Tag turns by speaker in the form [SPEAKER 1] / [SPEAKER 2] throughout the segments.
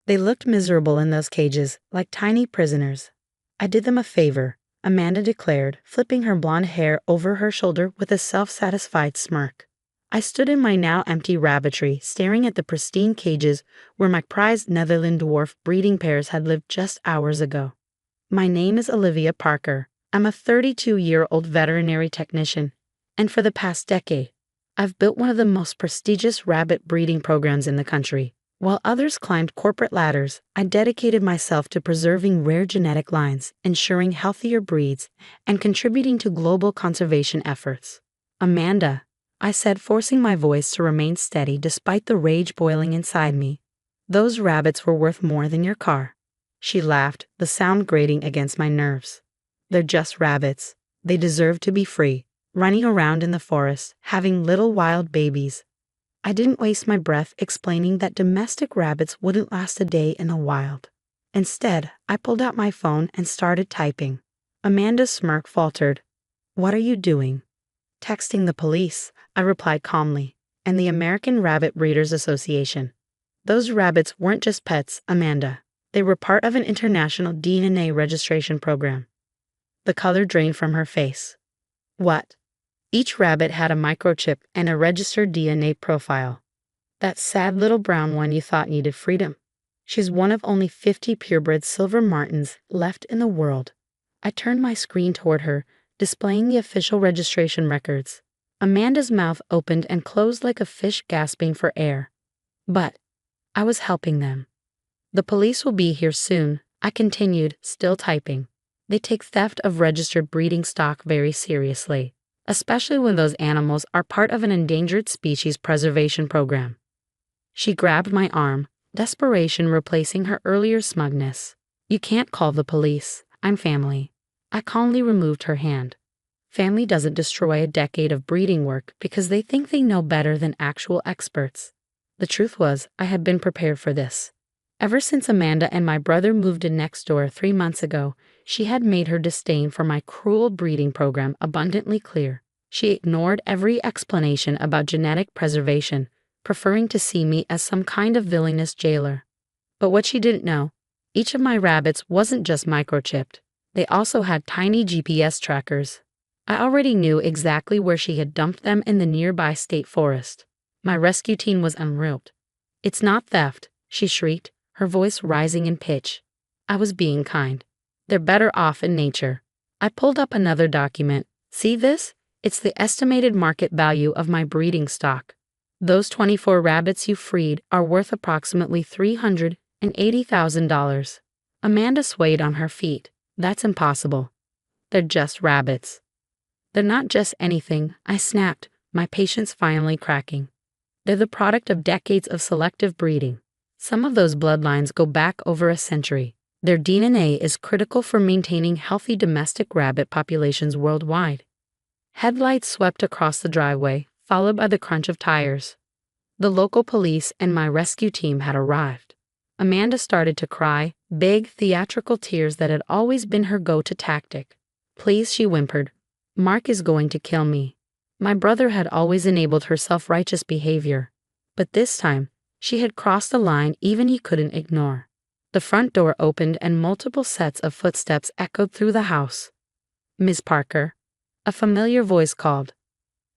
[SPEAKER 1] They looked miserable in those cages, like tiny prisoners. I did them a favor, Amanda declared, flipping her blonde hair over her shoulder with a self-satisfied smirk. I stood in my now empty rabbitry, staring at the pristine cages where my prized Netherland dwarf breeding pairs had lived just hours ago. My name is Olivia Parker. I'm a 32-year-old veterinary technician, and for the past decade, I've built one of the most prestigious rabbit breeding programs in the country. While others climbed corporate ladders, I dedicated myself to preserving rare genetic lines, ensuring healthier breeds, and contributing to global conservation efforts. Amanda, I said, forcing my voice to remain steady despite the rage boiling inside me. Those rabbits were worth more than your car. She laughed, the sound grating against my nerves. They're just rabbits. They deserve to be free, running around in the forest, having little wild babies. I didn't waste my breath explaining that domestic rabbits wouldn't last a day in the wild. Instead, I pulled out my phone and started typing. Amanda's smirk faltered. "What are you doing?" "Texting the police," I replied calmly, "and the American Rabbit Breeders Association. Those rabbits weren't just pets, Amanda. They were part of an international DNA registration program." The color drained from her face. "What?" "Each rabbit had a microchip and a registered DNA profile. That sad little brown one you thought needed freedom. She's one of only 50 purebred silver martins left in the world." I turned my screen toward her, displaying the official registration records. Amanda's mouth opened and closed like a fish gasping for air. "But I was helping them." "The police will be here soon," I continued, still typing. "They take theft of registered breeding stock very seriously, especially when those animals are part of an endangered species preservation program." She grabbed my arm, desperation replacing her earlier smugness. "You can't call the police. I'm family." I calmly removed her hand. Family doesn't destroy a decade of breeding work because they think they know better than actual experts. The truth was, I had been prepared for this. Ever since Amanda and my brother moved in next door 3 months ago, she had made her disdain for my cruel breeding program abundantly clear. She ignored every explanation about genetic preservation, preferring to see me as some kind of villainous jailer. But what she didn't know, each of my rabbits wasn't just microchipped. They also had tiny GPS trackers. I already knew exactly where she had dumped them in the nearby state forest. My rescue team was enraged. "It's not theft," she shrieked, her voice rising in pitch. I was being kind. "They're better off in nature." I pulled up another document. "See this? It's the estimated market value of my breeding stock. Those 24 rabbits you freed are worth approximately $380,000. Amanda swayed on her feet. "That's impossible. They're just rabbits." "They're not just anything," I snapped, my patience finally cracking. "They're the product of decades of selective breeding. Some of those bloodlines go back over a century. Their DNA is critical for maintaining healthy domestic rabbit populations worldwide." Headlights swept across the driveway, followed by the crunch of tires. The local police and my rescue team had arrived. Amanda started to cry, big, theatrical tears that had always been her go-to tactic. "Please," she whimpered. "Mark is going to kill me." My brother had always enabled her self-righteous behavior, but this time, she had crossed a line even he couldn't ignore. The front door opened and multiple sets of footsteps echoed through the house. "Ms. Parker," a familiar voice called.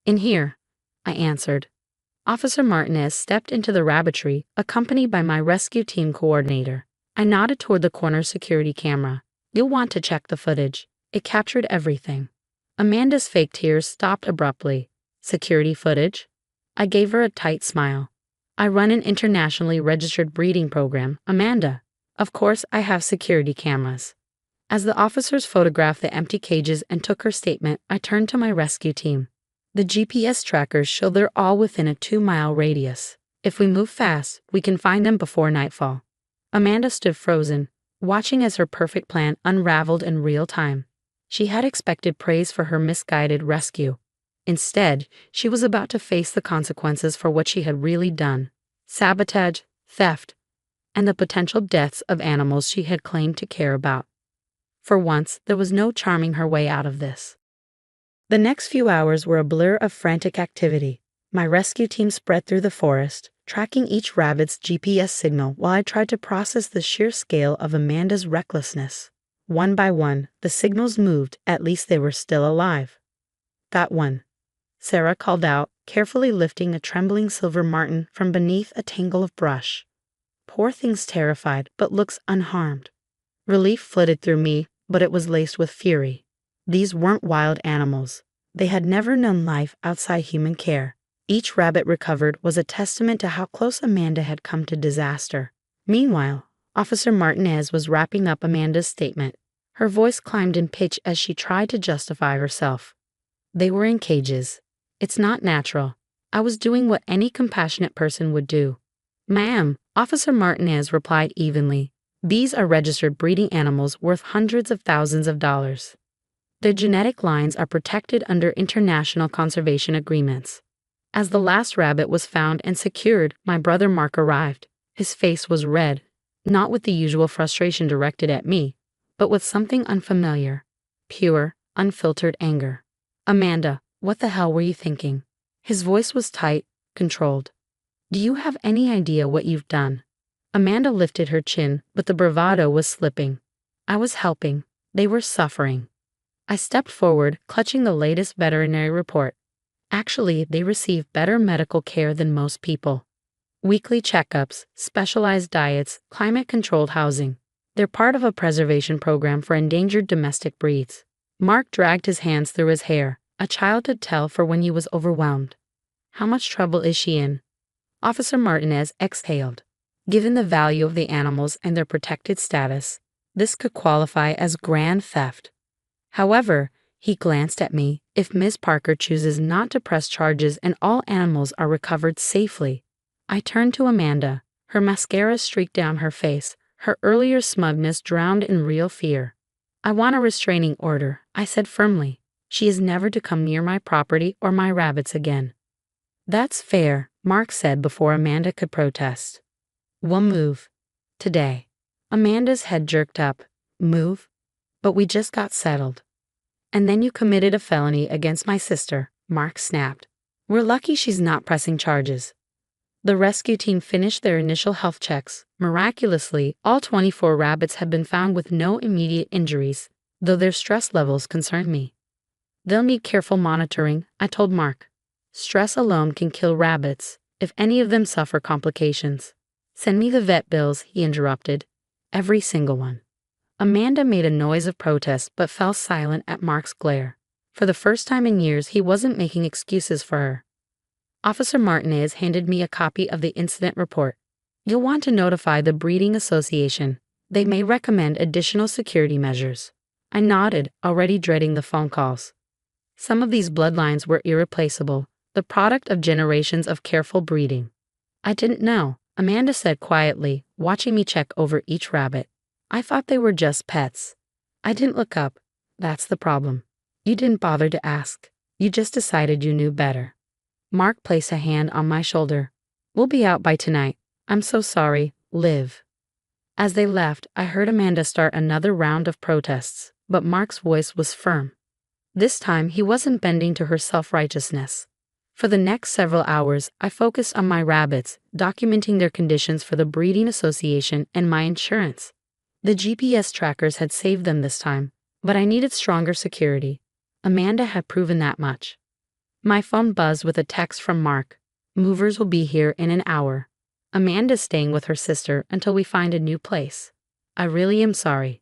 [SPEAKER 1] "In here," I answered. Officer Martinez stepped into the rabbitry, accompanied by my rescue team coordinator. I nodded toward the corner security camera. "You'll want to check the footage. It captured everything." Amanda's fake tears stopped abruptly. "Security footage?" I gave her a tight smile. "I run an internationally registered breeding program, Amanda. Of course I have security cameras." As the officers photographed the empty cages and took her statement, I turned to my rescue team. "The GPS trackers show they're all within a 2-mile radius. If we move fast, we can find them before nightfall." Amanda stood frozen, watching as her perfect plan unraveled in real time. She had expected praise for her misguided rescue. Instead, she was about to face the consequences for what she had really done: sabotage, theft, and the potential deaths of animals she had claimed to care about. For once, there was no charming her way out of this. The next few hours were a blur of frantic activity. My rescue team spread through the forest, tracking each rabbit's GPS signal while I tried to process the sheer scale of Amanda's recklessness. One by one, the signals moved, at least they were still alive. That one, Sarah called out, carefully lifting a trembling silver martin from beneath a tangle of brush. Poor thing's terrified, but looks unharmed. Relief flitted through me, but it was laced with fury. These weren't wild animals. They had never known life outside human care. Each rabbit recovered was a testament to how close Amanda had come to disaster. Meanwhile, Officer Martinez was wrapping up Amanda's statement. Her voice climbed in pitch as she tried to justify herself. They were in cages. It's not natural. I was doing what any compassionate person would do. Ma'am, Officer Martinez replied evenly. These are registered breeding animals worth hundreds of thousands of dollars. Their genetic lines are protected under international conservation agreements. As the last rabbit was found and secured, my brother Mark arrived. His face was red, not with the usual frustration directed at me, but with something unfamiliar. Pure, unfiltered anger. Amanda, what the hell were you thinking? His voice was tight, controlled. Do you have any idea what you've done? Amanda lifted her chin, but the bravado was slipping. I was helping. They were suffering. I stepped forward, clutching the latest veterinary report. Actually, they receive better medical care than most people. Weekly checkups, specialized diets, climate-controlled housing. They're part of a preservation program for endangered domestic breeds. Mark dragged his hands through his hair, a child could tell for when he was overwhelmed. How much trouble is she in? Officer Martinez exhaled. Given the value of the animals and their protected status, this could qualify as grand theft. However, he glanced at me, if Ms. Parker chooses not to press charges and all animals are recovered safely. I turned to Amanda, her mascara streaked down her face, her earlier smugness drowned in real fear. I want a restraining order, I said firmly. She is never to come near my property or my rabbits again. That's fair, Mark said before Amanda could protest. We'll move. Today. Amanda's head jerked up. Move? But we just got settled. And then you committed a felony against my sister, Mark snapped. We're lucky she's not pressing charges. The rescue team finished their initial health checks. Miraculously, all 24 rabbits had been found with no immediate injuries, though their stress levels concerned me. They'll need careful monitoring, I told Mark. Stress alone can kill rabbits, if any of them suffer complications. Send me the vet bills, he interrupted. Every single one. Amanda made a noise of protest but fell silent at Mark's glare. For the first time in years, he wasn't making excuses for her. Officer Martinez handed me a copy of the incident report. You'll want to notify the Breeding Association. They may recommend additional security measures. I nodded, already dreading the phone calls. Some of these bloodlines were irreplaceable, the product of generations of careful breeding. I didn't know, Amanda said quietly, watching me check over each rabbit. I thought they were just pets. I didn't look up. That's the problem. You didn't bother to ask. You just decided you knew better. Mark placed a hand on my shoulder. We'll be out by tonight. I'm so sorry. Liv. As they left, I heard Amanda start another round of protests, but Mark's voice was firm. This time, he wasn't bending to her self-righteousness. For the next several hours, I focused on my rabbits, documenting their conditions for the Breeding Association and my insurance. The GPS trackers had saved them this time, but I needed stronger security. Amanda had proven that much. My phone buzzed with a text from Mark. Movers will be here in an hour. Amanda's staying with her sister until we find a new place. I really am sorry.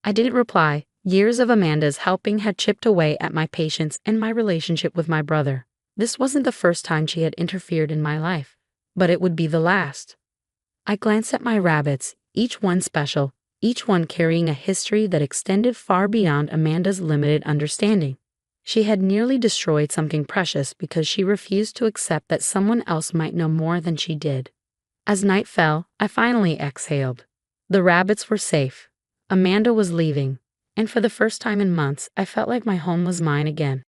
[SPEAKER 1] I didn't reply. Years of Amanda's helping had chipped away at my patience and my relationship with my brother. This wasn't the first time she had interfered in my life, but it would be the last. I glanced at my rabbits, each one special, each one carrying a history that extended far beyond Amanda's limited understanding. She had nearly destroyed something precious because she refused to accept that someone else might know more than she did. As night fell, I finally exhaled. The rabbits were safe. Amanda was leaving, and for the first time in months, I felt like my home was mine again.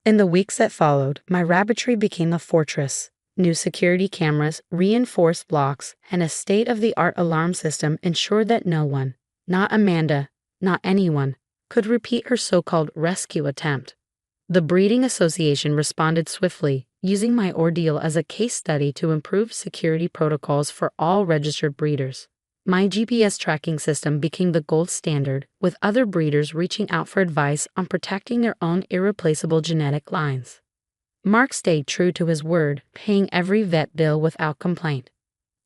[SPEAKER 1] In the weeks that followed, my rabbitry became a fortress. New security cameras, reinforced blocks, and a state-of-the-art alarm system ensured that no one, not Amanda, not anyone, could repeat her so-called rescue attempt. The Breeding Association responded swiftly, using my ordeal as a case study to improve security protocols for all registered breeders. My GPS tracking system became the gold standard, with other breeders reaching out for advice on protecting their own irreplaceable genetic lines. Mark stayed true to his word, paying every vet bill without complaint.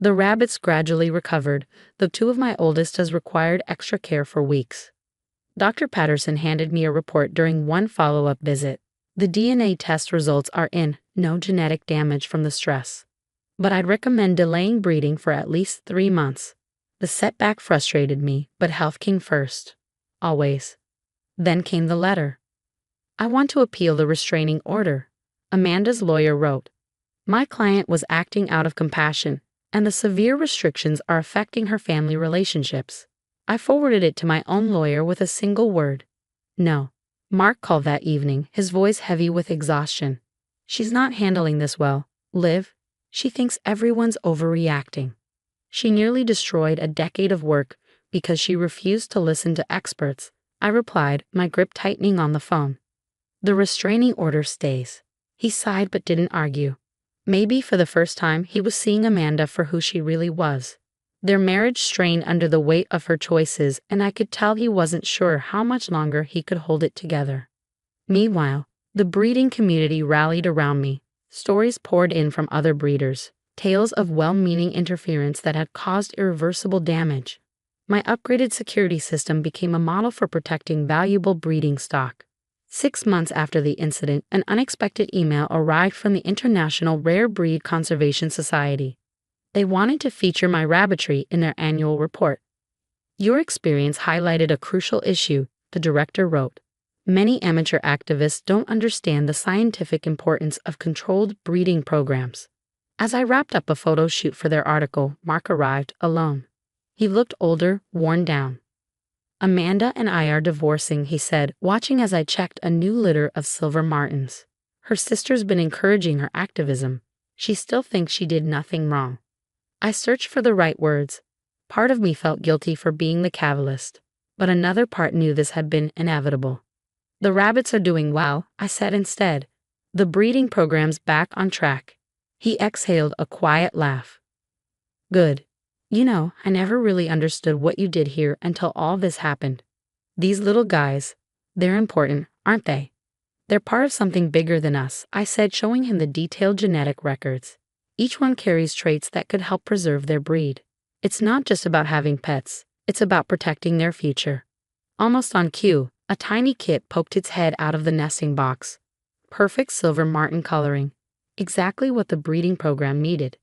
[SPEAKER 1] The rabbits gradually recovered, though two of my oldest has required extra care for weeks. Dr. Patterson handed me a report during one follow-up visit. The DNA test results are in, no genetic damage from the stress. But I'd recommend delaying breeding for at least 3 months. The setback frustrated me, but health came first. Always. Then came the letter. I want to appeal the restraining order, Amanda's lawyer wrote. My client was acting out of compassion, and the severe restrictions are affecting her family relationships. I forwarded it to my own lawyer with a single word. No. Mark called that evening, his voice heavy with exhaustion. She's not handling this well, Liv. She thinks everyone's overreacting. She nearly destroyed a decade of work because she refused to listen to experts, I replied, my grip tightening on the phone. The restraining order stays. He sighed but didn't argue. Maybe for the first time he was seeing Amanda for who she really was. Their marriage strained under the weight of her choices, and I could tell he wasn't sure how much longer he could hold it together. Meanwhile, the breeding community rallied around me. Stories poured in from other breeders, tales of well-meaning interference that had caused irreversible damage. My upgraded security system became a model for protecting valuable breeding stock. 6 months after the incident, an unexpected email arrived from the International Rare Breed Conservation Society. They wanted to feature my rabbitry in their annual report. Your experience highlighted a crucial issue, the director wrote. Many amateur activists don't understand the scientific importance of controlled breeding programs. As I wrapped up a photo shoot for their article, Mark arrived alone. He looked older, worn down. Amanda and I are divorcing, he said, watching as I checked a new litter of silver martins. Her sister's been encouraging her activism. She still thinks she did nothing wrong. I searched for the right words. Part of me felt guilty for being the catalyst, but another part knew this had been inevitable. The rabbits are doing well, I said instead. The breeding program's back on track. He exhaled a quiet laugh. Good. You know, I never really understood what you did here until all this happened. These little guys, they're important, aren't they? They're part of something bigger than us, I said, showing him the detailed genetic records. Each one carries traits that could help preserve their breed. It's not just about having pets, it's about protecting their future. Almost on cue, a tiny kit poked its head out of the nesting box. Perfect silver martin coloring. Exactly what the breeding program needed.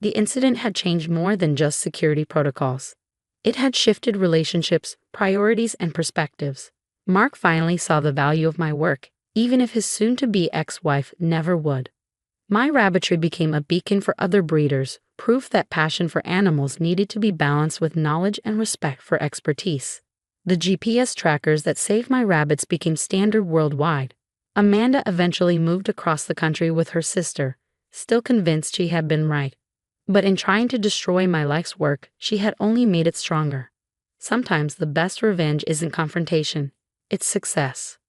[SPEAKER 1] The incident had changed more than just security protocols. It had shifted relationships, priorities, and perspectives. Mark finally saw the value of my work, even if his soon-to-be ex-wife never would. My rabbitry became a beacon for other breeders, proof that passion for animals needed to be balanced with knowledge and respect for expertise. The GPS trackers that saved my rabbits became standard worldwide. Amanda eventually moved across the country with her sister, still convinced she had been right. But in trying to destroy my life's work, she had only made it stronger. Sometimes the best revenge isn't confrontation, it's success.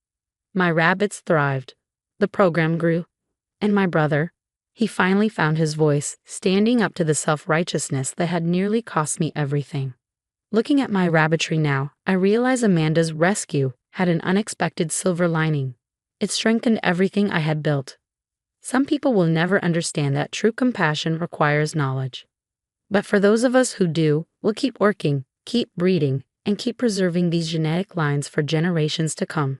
[SPEAKER 1] My rabbits thrived. The program grew. And my brother, he finally found his voice, standing up to the self-righteousness that had nearly cost me everything. Looking at my rabbitry now, I realize Amanda's rescue had an unexpected silver lining. It strengthened everything I had built. Some people will never understand that true compassion requires knowledge. But for those of us who do, we'll keep working, keep breeding, and keep preserving these genetic lines for generations to come.